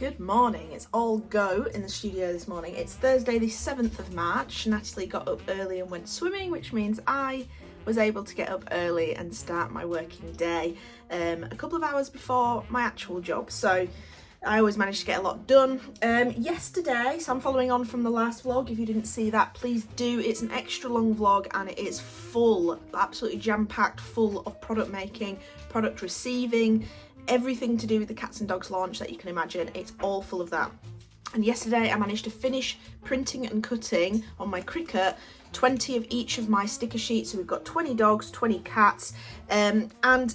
Good morning, it's all go in the studio this morning. It's Thursday the 7th of March. Natalie got up early and went swimming, which means I was able to get up early and start my working day a couple of hours before my actual job. So I always manage to get a lot done. Yesterday, so I'm following on from the last vlog. If you didn't see that, please do. It's an extra long vlog and it is full, absolutely jam-packed full of product making, product receiving, everything to do with the cats and dogs launch that you can imagine. It's all full of that. And yesterday I managed to finish printing and cutting on my Cricut 20 of each of my sticker sheets. So we've got 20 dogs, 20 cats, and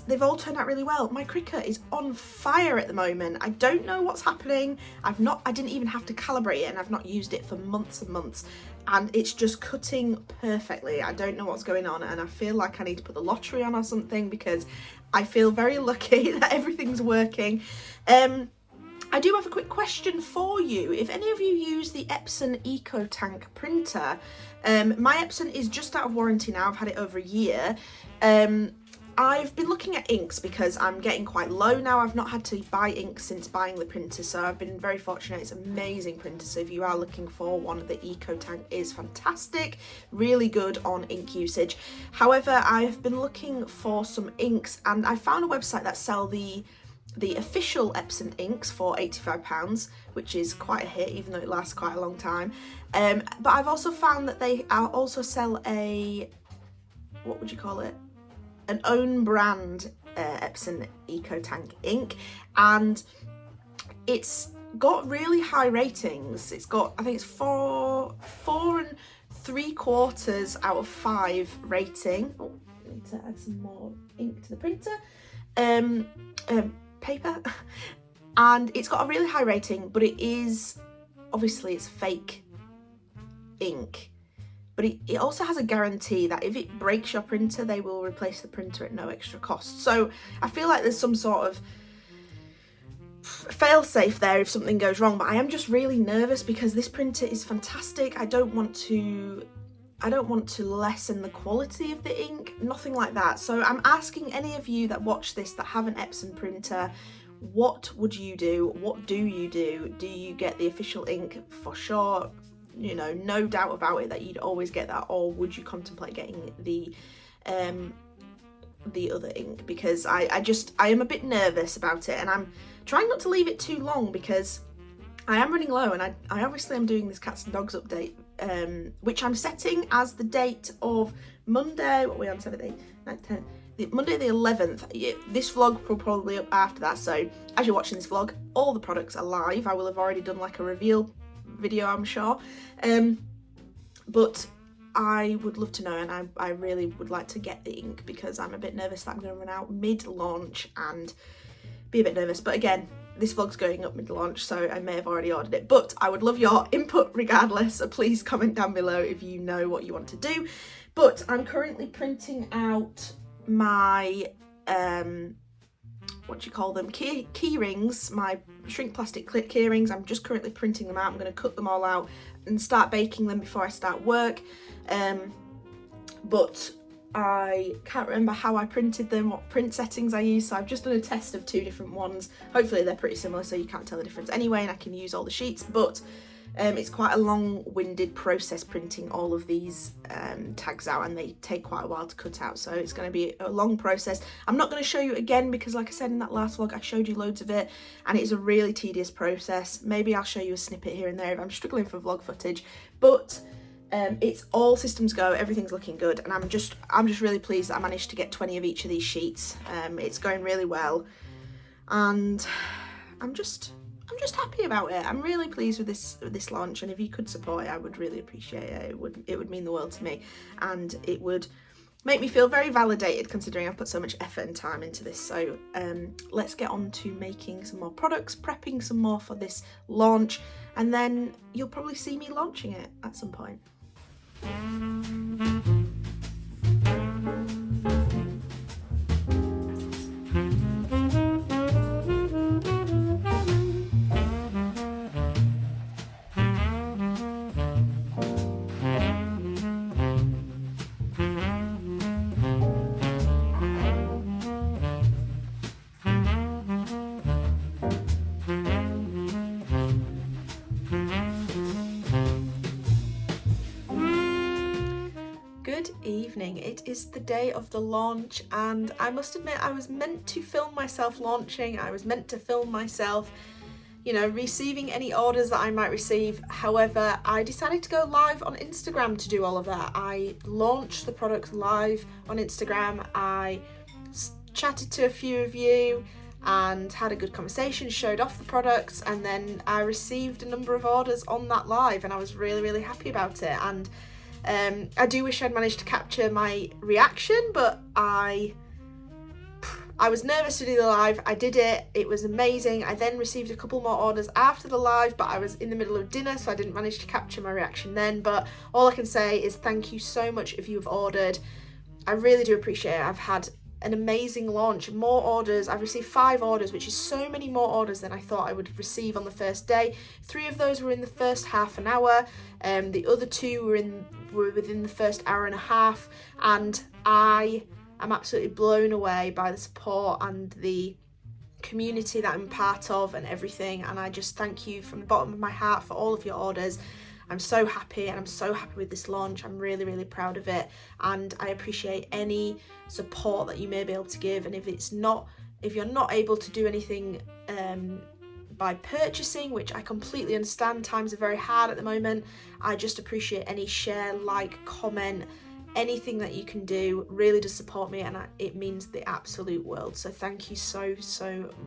they've all turned out really well. My Cricut is on fire at the moment. I don't know what's happening. I didn't even have to calibrate it, and I've not used it for months and months, and it's just cutting perfectly. I don't know what's going on, and I feel like I need to put the lottery on or something because I feel very lucky that everything's working. I do have a quick question for you. If any of you use the Epson EcoTank printer, my Epson is just out of warranty now. I've had it over a year. I've been looking at inks because I'm getting quite low now. I've not had to buy ink since buying the printer, so I've been very fortunate. It's an amazing printer, so if you are looking for one, the EcoTank is fantastic, really good on ink usage. However, I've been looking for some inks and I found a website that sell the official Epson inks for £85, which is quite a hit, even though it lasts quite a long time. But I've also found that they also sell a, what would you call it? An own brand Epson EcoTank ink, and it's got really high ratings. It's got, I think it's 4 3/4 out of 5 rating. Oh, I need to add some more ink to the printer. Paper. And it's got a really high rating, but it is, obviously it's fake ink. But it also has a guarantee that if it breaks your printer, they will replace the printer at no extra cost. So I feel like there's some sort of fail-safe there if something goes wrong, but I am just really nervous because this printer is fantastic. I don't want to lessen the quality of the ink, nothing like that. So I'm asking any of you that watch this that have an Epson printer, what would you do? What do you do? Do you get the official ink for sure? You know, no doubt about it that you'd always get that, or would you contemplate getting the other ink? Because I am a bit nervous about it, and I'm trying not to leave it too long because I am running low, and I obviously am doing this cats and dogs update, which I'm setting as the date of Monday. What are we on? 7th, 8th, 9th, 10th. Monday the 11th. This vlog will probably be up after that. So as you're watching this vlog, all the products are live. I will have already done like a reveal video, I'm sure. But I would love to know, and I really would like to get the ink because I'm a bit nervous that I'm going to run out mid-launch and be a bit nervous. But again, this vlog's going up mid-launch, so I may have already ordered it, but I would love your input regardless, so please comment down below if you know what you want to do. But I'm currently printing out my what do you call them, key rings, my shrink plastic key rings. I'm just currently printing them out. I'm going to cut them all out and start baking them before I start work, but I can't remember how I printed them, what print settings I used, so I've just done a test of 2 different ones. Hopefully they're pretty similar so you can't tell the difference anyway, and I can use all the sheets, but it's quite a long-winded process printing all of these tags out, and they take quite a while to cut out, so it's going to be a long process. I'm not going to show you again because, like I said in that last vlog, I showed you loads of it and it's a really tedious process. Maybe I'll show you a snippet here and there if I'm struggling for vlog footage, but it's all systems go, everything's looking good, and I'm just really pleased that I managed to get 20 of each of these sheets. It's going really well, and I'm just happy about it. I'm really pleased with this launch, and if you could support it, I would really appreciate it. It would mean the world to me, and it would make me feel very validated considering I've put so much effort and time into this. So let's get on to making some more products, prepping some more for this launch, and then you'll probably see me launching it at some point. Good evening. It is the day of the launch, and I must admit I was meant to film myself launching. I was meant to film myself, you know, receiving any orders that I might receive. However, I decided to go live on Instagram to do all of that. I launched the product live on Instagram. I chatted to a few of you and had a good conversation, showed off the products, and then I received a number of orders on that live, and I was really happy about it. And I do wish I'd managed to capture my reaction, but I was nervous to do the live. I did it. It was amazing. I then received a couple more orders after the live, but I was in the middle of dinner, so I didn't manage to capture my reaction then. But all I can say is thank you so much if you've ordered. I really do appreciate it. I've had an amazing launch, more orders. I've received 5 orders, which is so many more orders than I thought I would receive on the first day. 3 of those were in the first half an hour. The other 2 were within the first hour and a half, and I am absolutely blown away by the support and the community that I'm part of and everything. And I just thank you from the bottom of my heart for all of your orders. I'm so happy, and I'm so happy with this launch. I'm really proud of it, and I appreciate any support that you may be able to give. And if you're not able to do anything by purchasing, which I completely understand, times are very hard at the moment, I just appreciate any share, like, comment, anything that you can do really does support me, and it means the absolute world. So thank you so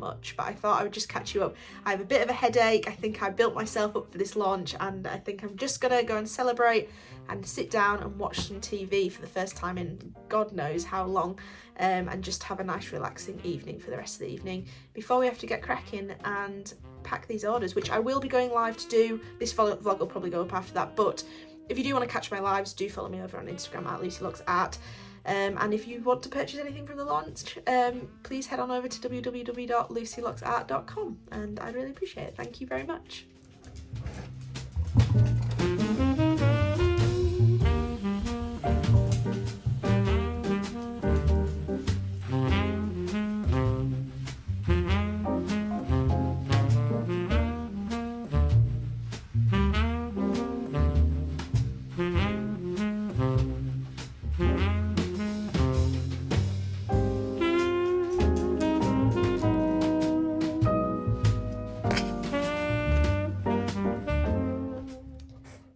much. But I thought I would just catch you up. I have a bit of a headache. I think I built myself up for this launch, and I think I'm just gonna go and celebrate and sit down and watch some TV for the first time in God knows how long, and just have a nice relaxing evening for the rest of the evening before we have to get cracking and pack these orders, which I will be going live to do. This vlog will probably go up after that, but if you do want to catch my lives, do follow me over on Instagram at LucyLooksArt. And if you want to purchase anything from the launch, please head on over to www.lucylooksart.com, and I'd really appreciate it. Thank you very much.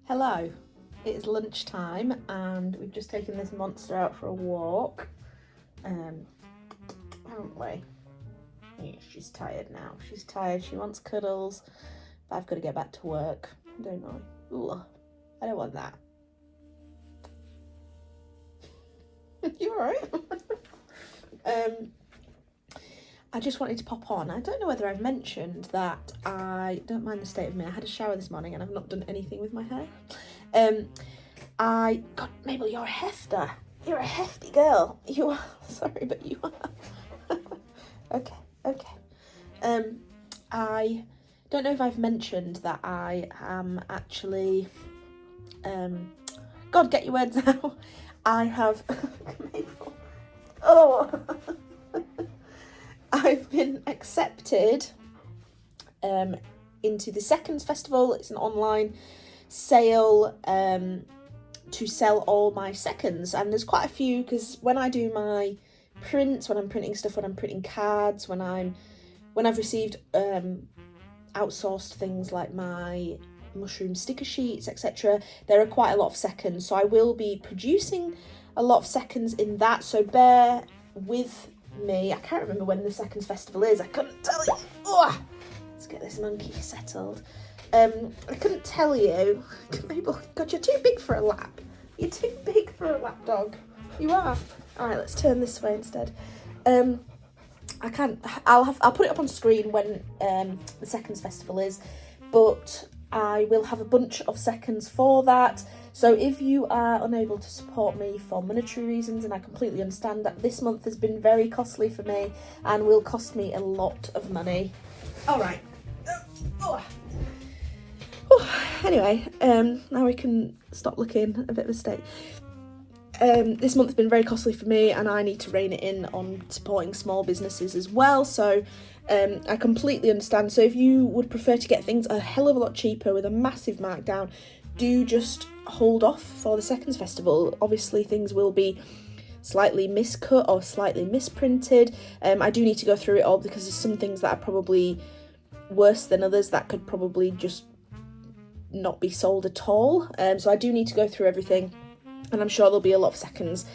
Hello, it is lunchtime, and we've just taken this monster out for a walk, haven't we? Yeah, she's tired now. She's tired. She wants cuddles, but I've got to get back to work, don't I? Ooh, I don't want that. You alright? I just wanted to pop on. I don't know whether I've mentioned that I don't mind the state of me. I had a shower this morning and I've not done anything with my hair. God, Mabel, you're a hefter. You're a hefty girl. You are. Sorry, but you are. Okay. I don't know if I've mentioned that I am actually, God, get your words out. I have, Mabel. Oh. I've been accepted into the Seconds Festival. It's an online sale to sell all my seconds, and there's quite a few, because when I do my prints, when I'm printing stuff, when I'm printing cards, when I've received outsourced things like my mushroom sticker sheets, etc., there are quite a lot of seconds, so I will be producing a lot of seconds in that, so bear with me. I can't remember when the Seconds Festival is. I couldn't tell you. Oh, let's get this monkey settled. I couldn't tell you. Mabel, God, you're too big for a lap. You're too big for a lap dog. You are. All right, let's turn this way instead. I can't. I'll put it up on screen when the Seconds Festival is, but I will have a bunch of seconds for that. So if you are unable to support me for monetary reasons, and I completely understand that this month has been very costly for me and will cost me a lot of money. All right. Anyway, now we can stop looking a bit of a state. This month has been very costly for me, and I need to rein it in on supporting small businesses as well. So I completely understand. So if you would prefer to get things a hell of a lot cheaper with a massive markdown, do just hold off for the Seconds Festival. Obviously things will be slightly miscut or slightly misprinted. I do need to go through it all because there's some things that are probably worse than others that could probably just not be sold at all. So I do need to go through everything, and I'm sure there'll be a lot of seconds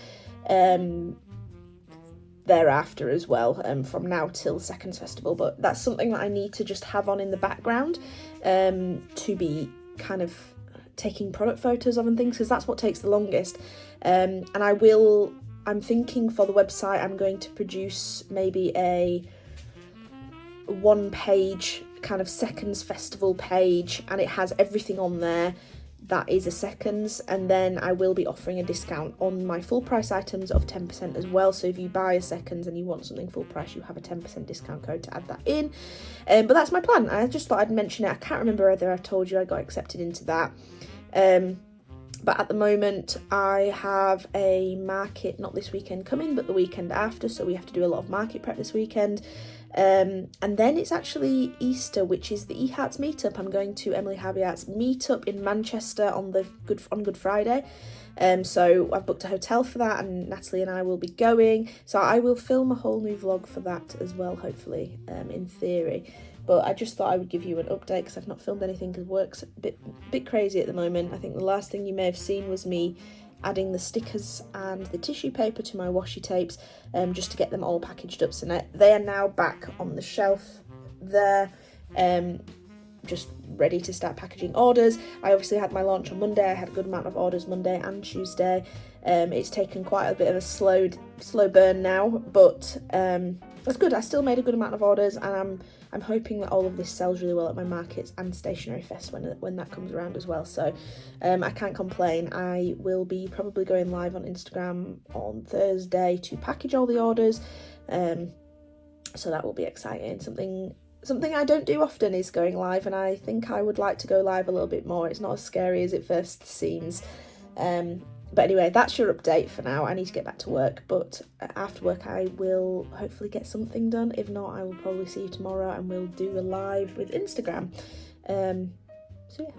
thereafter as well, from now till Seconds Festival. But that's something that I need to just have on in the background to be kind of taking product photos of and things, because that's what takes the longest. And I'm thinking for the website I'm going to produce maybe a 1-page kind of Seconds Festival page, and it has everything on there that is a Seconds, and then I will be offering a discount on my full price items of 10% as well. So if you buy a Seconds and you want something full price, you have a 10% discount code to add that in. But that's my plan. I just thought I'd mention it. I can't remember whether I told you I got accepted into that. But at the moment I have a market, not this weekend coming, but the weekend after, so we have to do a lot of market prep this weekend. And then it's actually Easter, which is the eHearts meetup. I'm going to Emily Harbiart's meetup in Manchester on Good Friday. So I've booked a hotel for that, and Natalie and I will be going. So I will film a whole new vlog for that as well, hopefully, in theory. But I just thought I would give you an update because I've not filmed anything because work's a bit crazy at the moment. I think the last thing you may have seen was me adding the stickers and the tissue paper to my washi tapes, just to get them all packaged up. So they are now back on the shelf there, just ready to start packaging orders. I obviously had my launch on Monday. I had a good amount of orders Monday and Tuesday. It's taken quite a bit of a slow burn now, but that's good. I still made a good amount of orders, and I'm hoping that all of this sells really well at my markets and Stationery Fest when that comes around as well. So I can't complain. I will be probably going live on Instagram on Thursday to package all the orders. So that will be exciting. Something I don't do often is going live, and I think I would like to go live a little bit more. It's not as scary as it first seems. But anyway, that's your update for now. I need to get back to work, but after work I will hopefully get something done. If not, I will probably see you tomorrow and we'll do a live with Instagram. So yeah.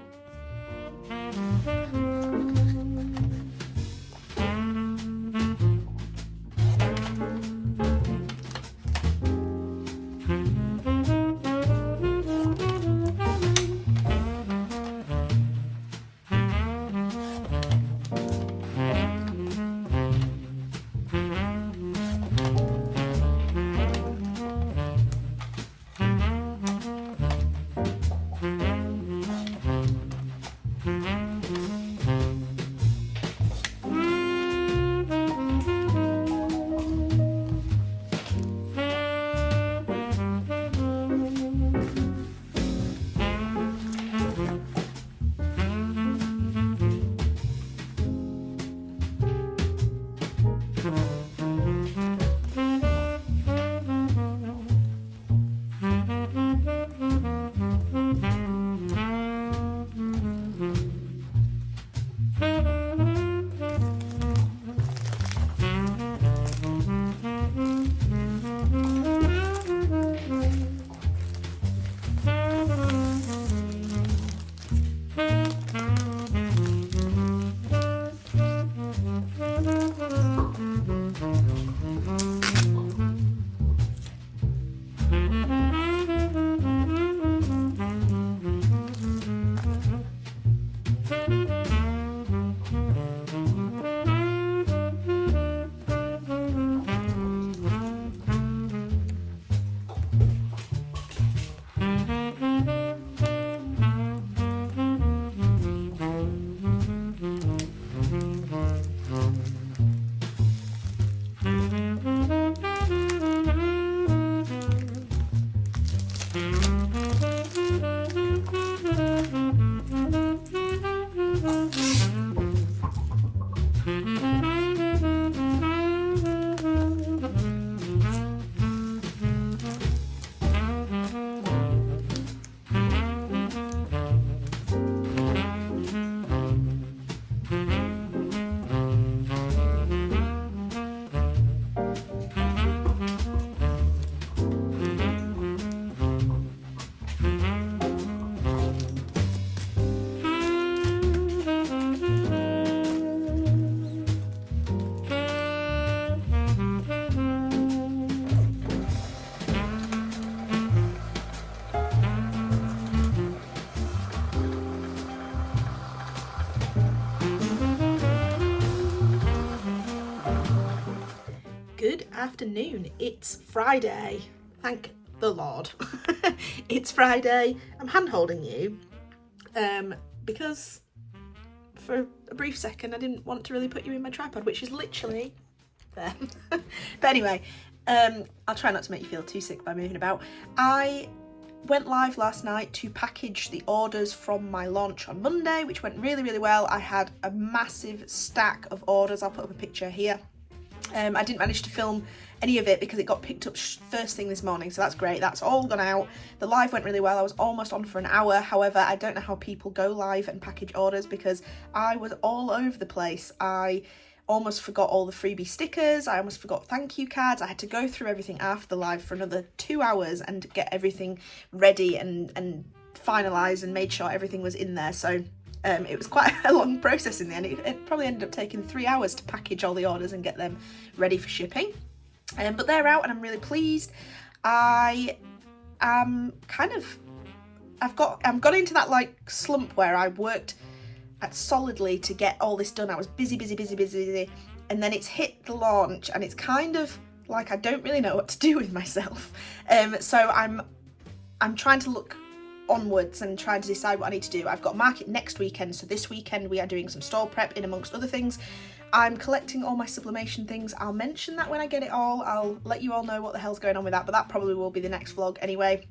afternoon. It's Friday. Thank the Lord. It's Friday. I'm hand holding you because for a brief second I didn't want to really put you in my tripod, which is literally there. But anyway, I'll try not to make you feel too sick by moving about. I went live last night to package the orders from my launch on Monday, which went really, really well. I had a massive stack of orders. I'll put up a picture here. I didn't manage to film any of it because it got picked up first thing this morning, so that's great. That's all gone out. The live went really well. I was almost on for an hour. However, I don't know how people go live and package orders because I was all over the place. I almost forgot all the freebie stickers. I almost forgot thank you cards. I had to go through everything after the live for another 2 hours and get everything ready and finalised and made sure everything was in there. So it was quite a long process in the end. It probably ended up taking 3 hours to package all the orders and get them ready for shipping. But they're out and I'm really pleased. I am I've got into that like slump where I worked solidly to get all this done. I was busy, and then it's hit the launch and it's kind of like I don't really know what to do with myself. So I'm trying to look onwards and trying to decide what I need to do. I've got market next weekend, so this weekend we are doing some stall prep in amongst other things. I'm collecting all my sublimation things. I'll mention that when I get it all. I'll let you all know what the hell's going on with that, but that probably will be the next vlog anyway,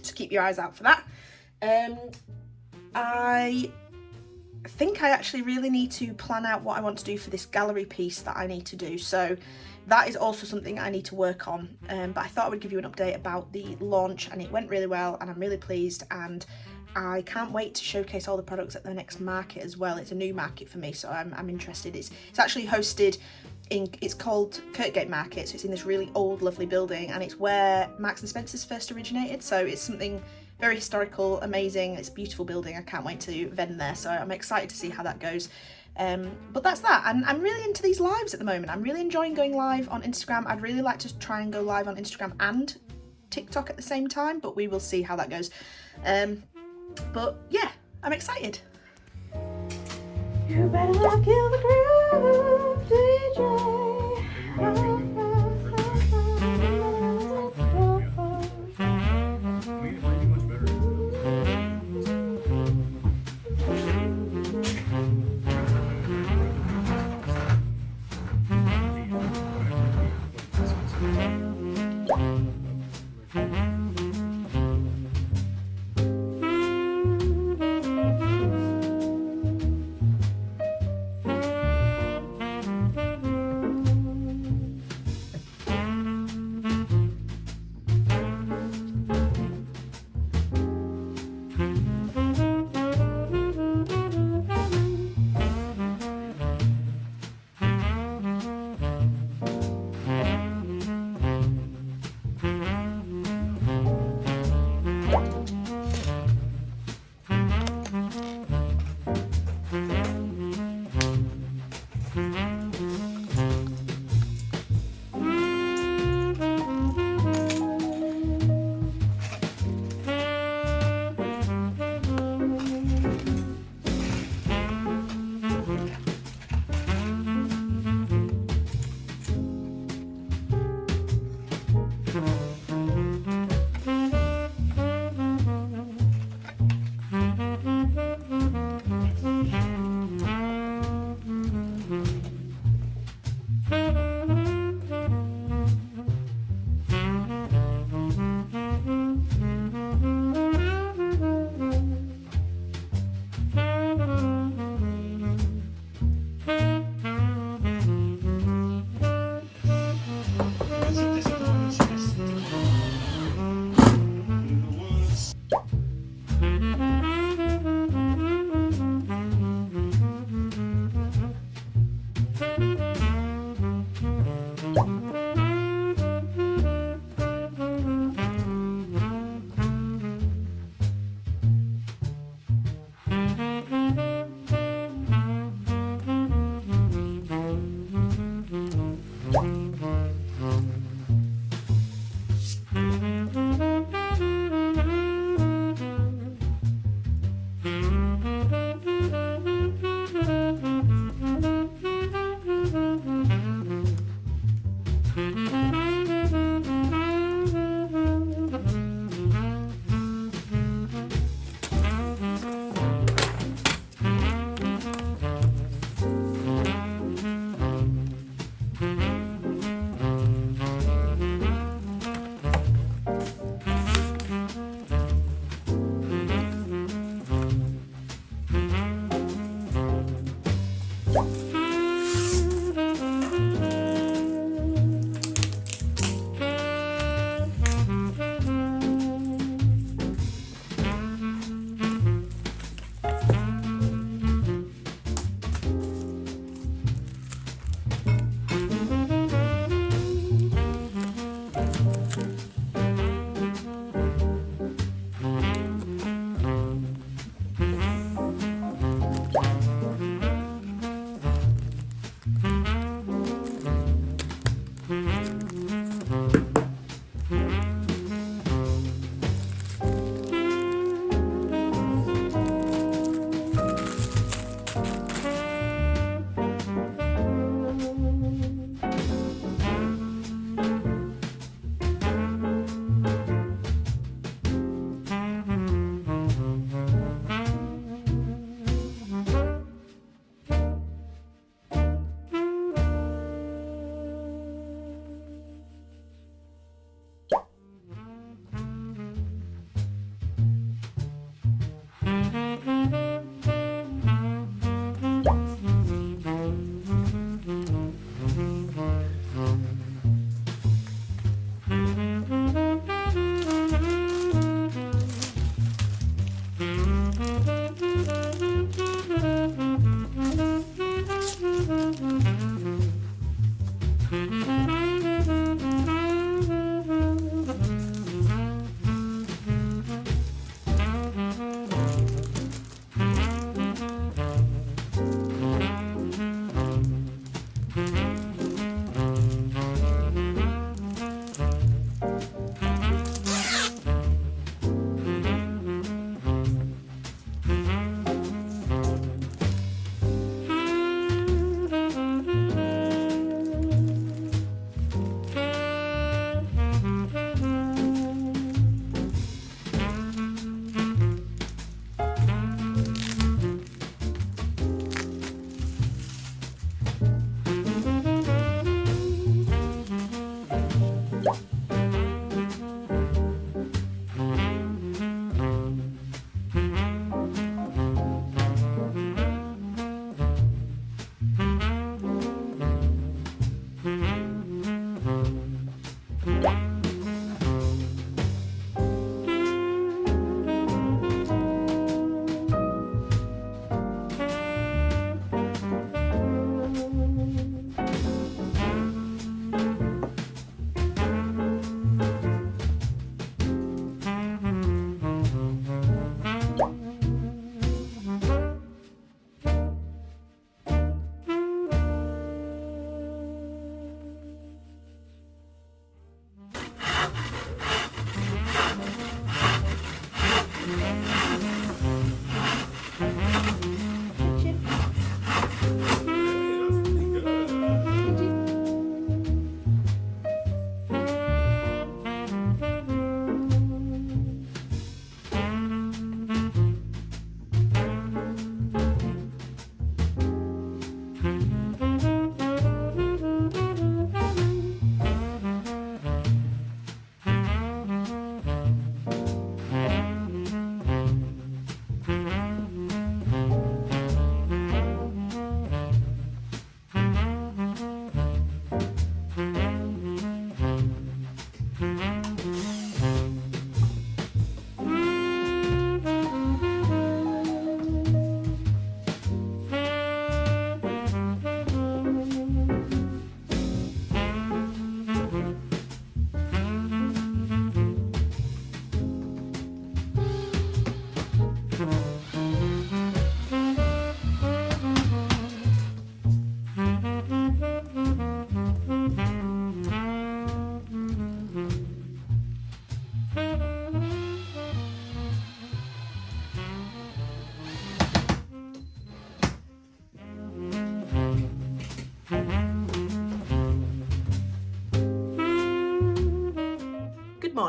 so keep your eyes out for that. I think I actually really need to plan out what I want to do for this gallery piece that I need to do, so that is also something I need to work on. But I thought I would give you an update about the launch, and it went really well and I'm really pleased, and I can't wait to showcase all the products at the next market as well. It's a new market for me, so I'm interested. It's actually hosted in, it's called Kirkgate Market, so it's in this really old lovely building, and it's where Marks and Spencer's first originated, so it's something very historical, amazing. It's a beautiful building. I can't wait to vend there, so I'm excited to see how that goes. But that's that, and I'm really into these lives at the moment. I'm really enjoying going live on Instagram. I'd really like to try and go live on Instagram and TikTok at the same time, but we will see how that goes. But yeah, I'm excited. You better not kill the groove, DJ.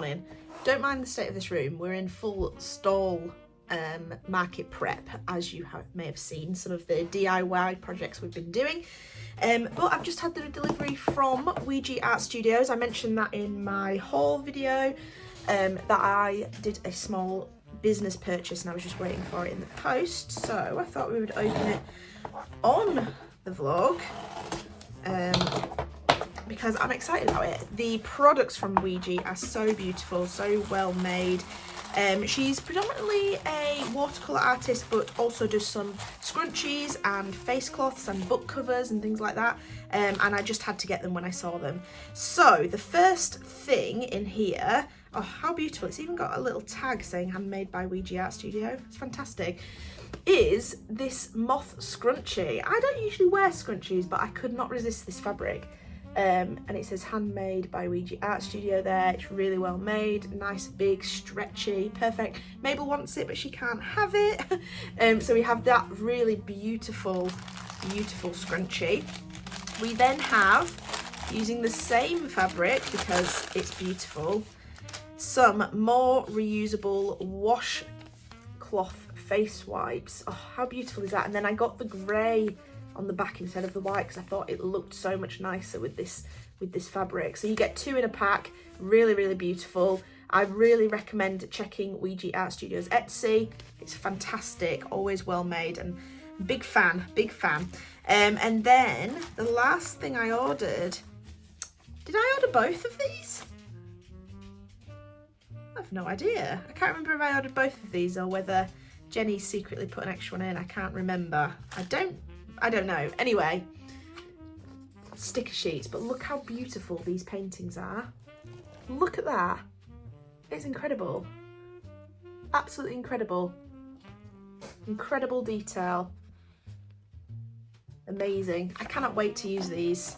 morning. Don't mind the state of this room. We're in full stall market prep, as you may have seen some of the DIY projects we've been doing. But I've just had the delivery from Ouija Art Studios. I mentioned that in my haul video, that I did a small business purchase and I was just waiting for it in the post. So I thought we would open it on the vlog. Because I'm excited about it. The products from Ouija are so beautiful, so well made. She's predominantly a watercolour artist, but also does some scrunchies and face cloths and book covers and things like that. And I just had to get them when I saw them. So the first thing in here, oh, how beautiful. It's even got a little tag saying handmade by Ouija Art Studio. It's fantastic. Is this moth scrunchie. I don't usually wear scrunchies, but I could not resist this fabric. And it says handmade by Ouija Art Studio there. It's really well made, nice, big, stretchy, perfect. Mabel wants it, but she can't have it. So we have that really beautiful, beautiful scrunchie. We then have, using the same fabric because it's beautiful, some more reusable washcloth face wipes. Oh, how beautiful is that? And then I got the grey on the back instead of the white because I thought it looked so much nicer with this fabric. So you get 2 in a pack. Really, really beautiful. I really recommend checking Ouija Art Studios Etsy. It's fantastic, always well made, and big fan. And then the last thing I ordered, did I order both of these? I have no idea. I can't remember if I ordered both of these or whether Jenny secretly put an extra one in. I can't remember. I don't know. Anyway, sticker sheets, but look how beautiful these paintings are. Look at that. It's incredible. Absolutely incredible. Incredible detail. Amazing. I cannot wait to use these.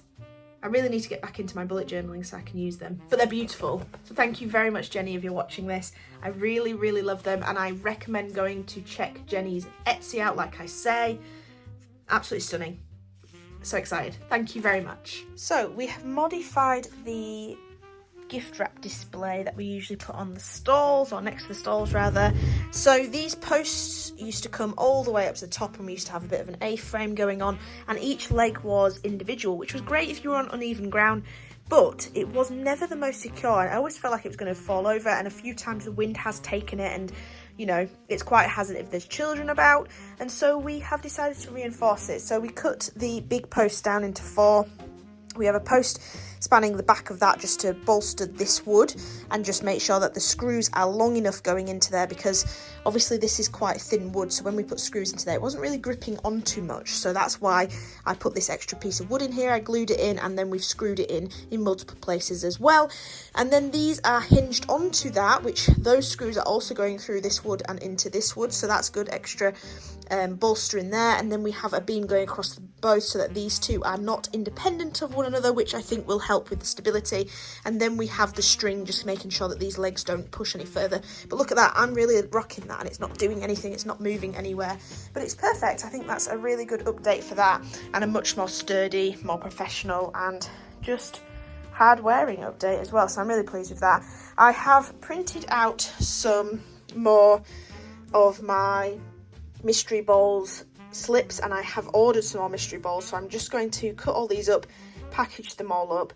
I really need to get back into my bullet journaling so I can use them, but they're beautiful. So thank you very much, Jenny, if you're watching this. I really, really love them, and I recommend going to check Jenny's Etsy out, like I say. Absolutely stunning. So excited. Thank you very much. So we have modified the gift wrap display that we usually put on the stalls, or next to the stalls rather. So these posts used to come all the way up to the top, and we used to have a bit of an A-frame going on, and each leg was individual, which was great if you were on uneven ground, but it was never the most secure, and I always felt like it was going to fall over, and a few times the wind has taken it, and you know, it's quite a hazard if there's children about, and so we have decided to reinforce it. So we cut the big post down into 4. We have a post spanning the back of that just to bolster this wood and just make sure that the screws are long enough going into there, because obviously this is quite thin wood, so when we put screws into there it wasn't really gripping on too much, so that's why I put this extra piece of wood in here. I glued it in, and then we've screwed it in multiple places as well, and then these are hinged onto that, which those screws are also going through this wood and into this wood, so that's good extra bolster in there. And then we have a beam going across both so that these two are not independent of one another, which I think will help with the stability. And then we have the string just making sure that these legs don't push any further. But look at that, I'm really rocking that, and it's not doing anything, it's not moving anywhere, but it's perfect. I think that's a really good update for that, and a much more sturdy, more professional, and just hard wearing update as well, so I'm really pleased with that. I have printed out some more of my mystery balls slips, and I have ordered some more mystery balls, so I'm just going to cut all these up, package them all up,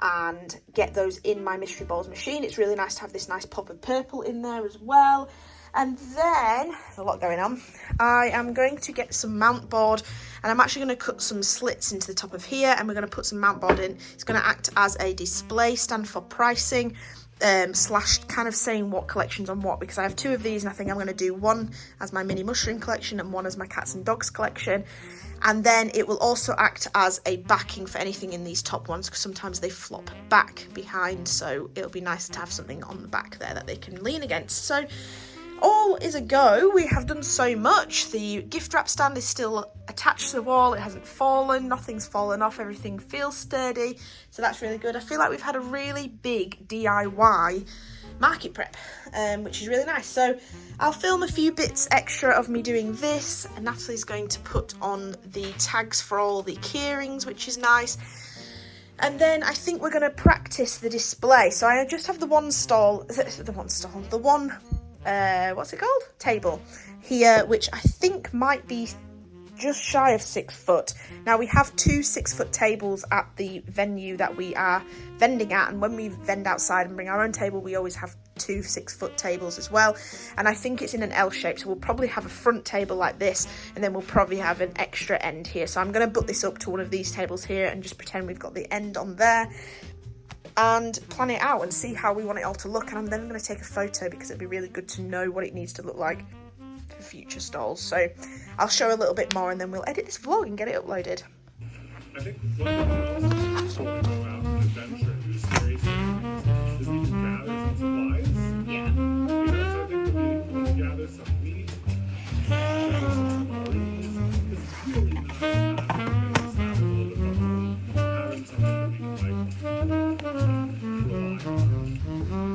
and get those in my mystery balls machine. It's really nice to have this nice pop of purple in there as well. And then, there's a lot going on, I am going to get some mount board, and I'm actually going to cut some slits into the top of here, and we're going to put some mount board in. It's going to act as a display stand for pricing, slash kind of saying what collection's on what, because I have 2 of these, and I think I'm going to do one as my mini mushroom collection and one as my cats and dogs collection. And then it will also act as a backing for anything in these top ones, because sometimes they flop back behind, so it'll be nice to have something on the back there that they can lean against. So all is a go. We have done so much. The gift wrap stand is still attached to the wall. It hasn't fallen, nothing's fallen off, everything feels sturdy, so that's really good. I feel like we've had a really big DIY market prep, which is really nice. So I'll film a few bits extra of me doing this, and Natalie's going to put on the tags for all the key rings, which is nice. And then I think we're going to practice the display. So I just have the one stall, the one, what's it called? Table here, which I think might be just shy of 6 foot. Now we have 2 6-foot tables at the venue that we are vending at, and when we vend outside and bring our own table, we always have 2 6-foot tables as well. And I think it's in an L shape, so we'll probably have a front table like this, and then we'll probably have an extra end here. So I'm going to put this up to one of these tables here and just pretend we've got the end on there and plan it out and see how we want it all to look. And I'm then going to take a photo because it'd be really good to know what it needs to look like for future stalls. So I'll show a little bit more and then we'll edit this vlog and get it uploaded. I think one of the most important about an adventure is is we can gather some supplies. Yeah. You know, so I think we can gather some meat, gather some commodities. It's really nice having a little bit of having something that we can like rely on.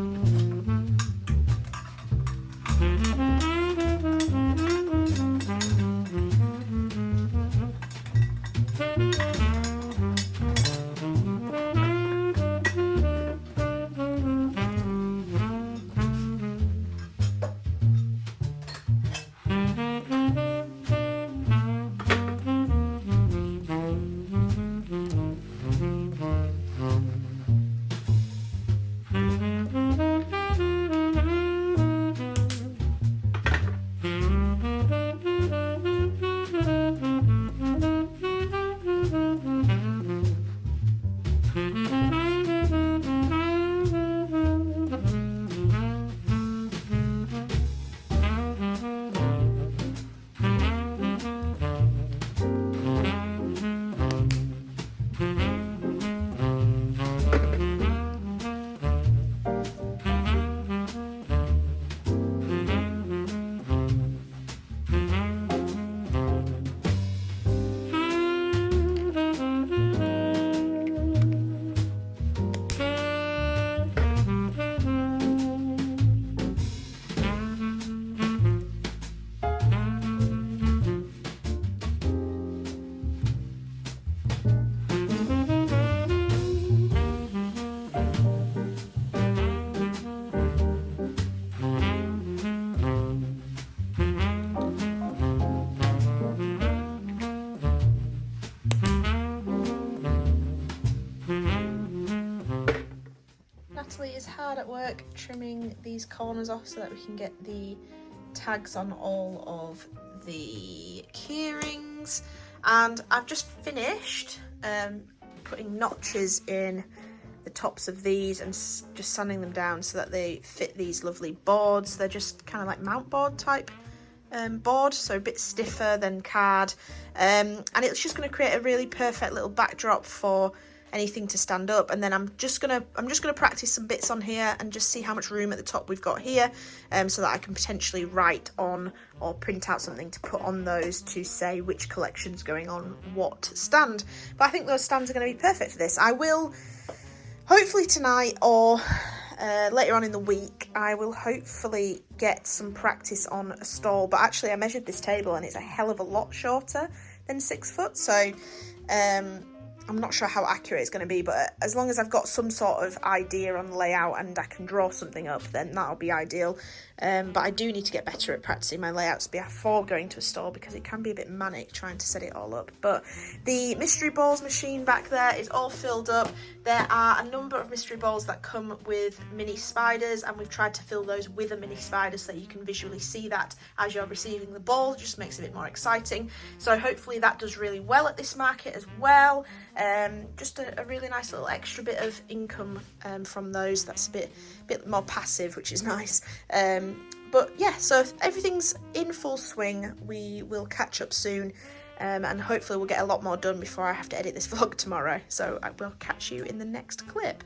Is hard at work trimming these corners off so that we can get the tags on all of the key rings, and I've just finished putting notches in the tops of these and just sanding them down so that they fit these lovely boards. They're just kind of like mount board type board, so a bit stiffer than card, and it's just going to create a really perfect little backdrop for anything to stand up. And then I'm just gonna practice some bits on here and just see how much room at the top we've got here, so that I can potentially write on or print out something to put on those to say which collection's going on what stand. But I think those stands are going to be perfect for this. I will hopefully tonight or later on in the week, I will hopefully get some practice on a stall. But actually I measured this table and it's a hell of a lot shorter than 6 foot, so I'm not sure how accurate it's going to be, but as long as I've got some sort of idea on the layout and I can draw something up, then that'll be ideal. But I do need to get better at practicing my layouts before going to a stall because it can be a bit manic trying to set it all up. But the mystery balls machine back there is all filled up. There are a number of mystery balls that come with mini spiders, and we've tried to fill those with a mini spider so that you can visually see that as you're receiving the ball. It just makes it a bit more exciting. So hopefully that does really well at this market as well. Just a really nice little extra bit of income from those. That's a bit more passive, which is nice. But yeah, so if everything's in full swing, we will catch up soon, and hopefully we'll get a lot more done before I have to edit this vlog tomorrow. So I will catch you in the next clip.